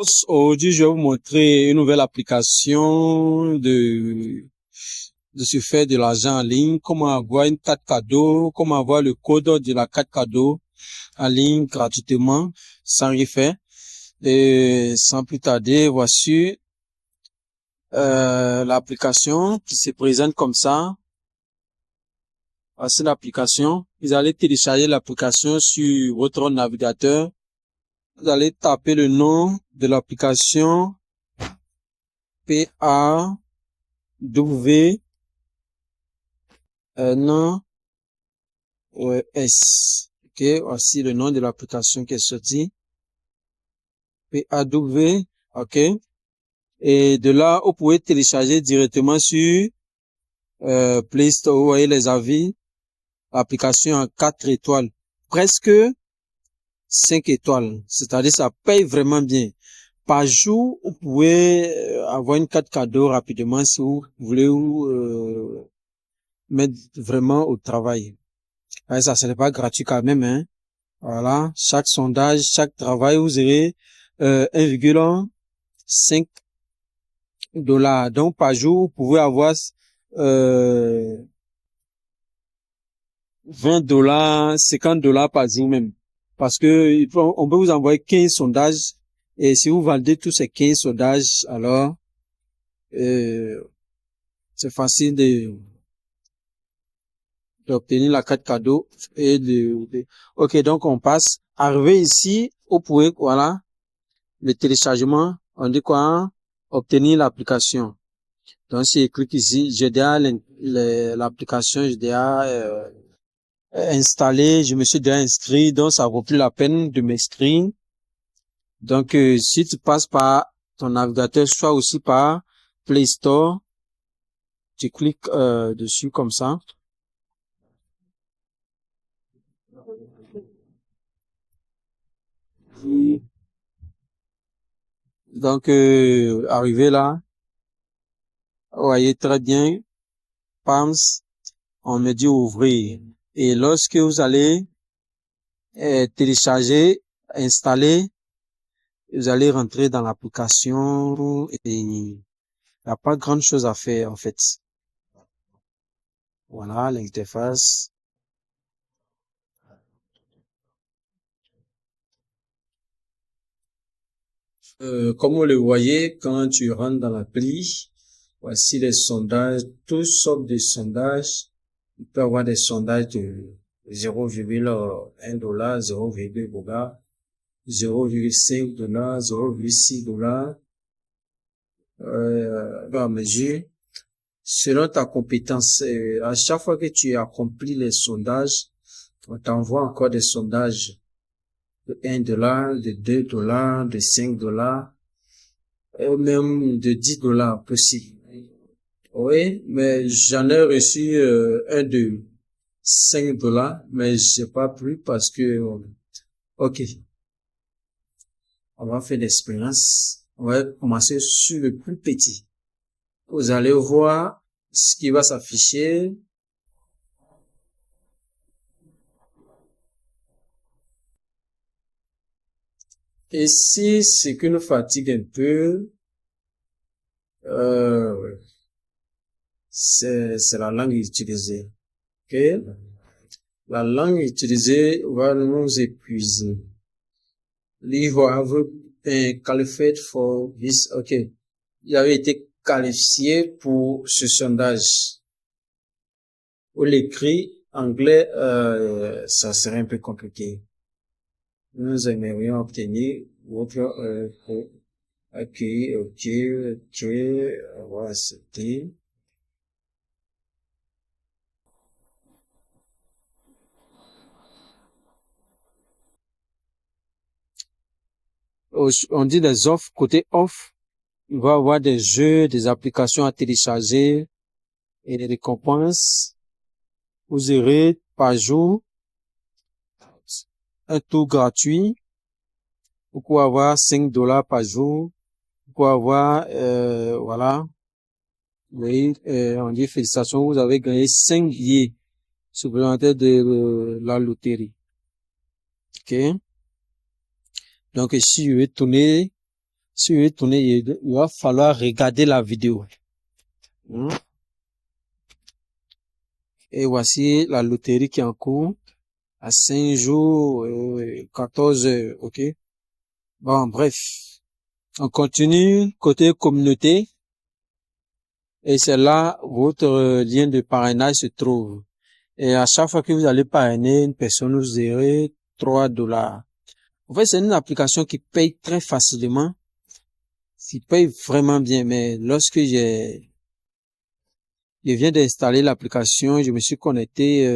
Aujourd'hui, je vais vous montrer une nouvelle application de se faire de l'argent en ligne, comment avoir une carte cadeau, comment avoir le code de la carte cadeau en ligne gratuitement, sans rien faire. Et sans plus tarder, voici l'application qui se présente comme ça. Voici l'application. Vous allez télécharger l'application sur votre navigateur. Vous allez taper le nom de l'application PAW S. Ok, voici le nom de l'application qui est sorti. PAW, ok. Et de là, vous pouvez télécharger directement sur Play Store. Vous voyez les avis. Application en 4 étoiles. Presque 5 étoiles. C'est-à-dire ça paye vraiment bien. Par jour, vous pouvez avoir une carte cadeau rapidement si vous voulez vous mettre vraiment au travail. Ouais, ça, ce n'est pas gratuit quand même, hein. Voilà. Chaque sondage, chaque travail, vous aurez 1,5 $. Donc, par jour, vous pouvez avoir 20 $, 50 $ par jour même. Parce que on peut vous envoyer 15 sondages. Et si vous validez tous ces 15 sondages, alors c'est facile d'obtenir la carte cadeau et ok, donc on passe. Arrivé ici, vous pouvez, voilà, le téléchargement, on dit quoi? Obtenir l'application. Donc si je clique ici, j'ai déjà l'application, j'ai déjà installé, je me suis déjà inscrit, donc ça vaut plus la peine de m'inscrire. Donc si tu passes par ton navigateur, soit aussi par Play Store, tu cliques dessus comme ça. Donc arrivé là, vous voyez très bien, PAMS, on me dit ouvrir. Et lorsque vous allez télécharger, installer, vous allez rentrer dans l'application et il n'y a pas grande chose à faire en fait. Voilà l'interface. Comme vous le voyez, quand tu rentres dans l'appli, voici les sondages, tous sortes de sondages. Il peut y avoir des sondages de 0,1 $, 0,2 $, 0,5 $, 0,6 $, à mesure. Selon ta compétence, à chaque fois que tu accomplis les sondages, on t'envoie encore des sondages de 1 $, de 2 $, de 5 $, et même de 10 $ possible. Oui, mais j'en ai reçu un de 5 $, mais je sais pas plus parce que, ok, on va faire l'expérience. On va commencer sur le plus petit. Vous allez voir ce qui va s'afficher. Et si ce qui nous fatigue un peu, c'est la langue utilisée. Ok? La langue utilisée va nous épuiser. You have been qualified for this. Ok. Il avait été qualifié pour ce sondage. Ou l'écrit anglais, ça serait un peu compliqué. Nous aimerions obtenir votre accueil, ok, on va accepter. On dit des offres, côté offre, il va y avoir des jeux, des applications à télécharger et des récompenses. Vous aurez par jour un tour gratuit. Vous pouvez avoir 5 $ par jour. Vous pouvez avoir, voilà. Oui, on dit félicitations, vous avez gagné 5 billets supplémentaires de la loterie. Ok. Donc, si je vais tourner Si vous voulez tourner, il va falloir regarder la vidéo. Et voici la loterie qui est en cours à 5 jours, 14 heures, ok? Bon, bref. On continue côté communauté. Et c'est là votre lien de parrainage se trouve. Et à chaque fois que vous allez parrainer une personne, vous aurez $3. En fait, c'est une application qui paye très facilement. Qui paye vraiment bien. Mais lorsque je viens d'installer l'application, je me suis connecté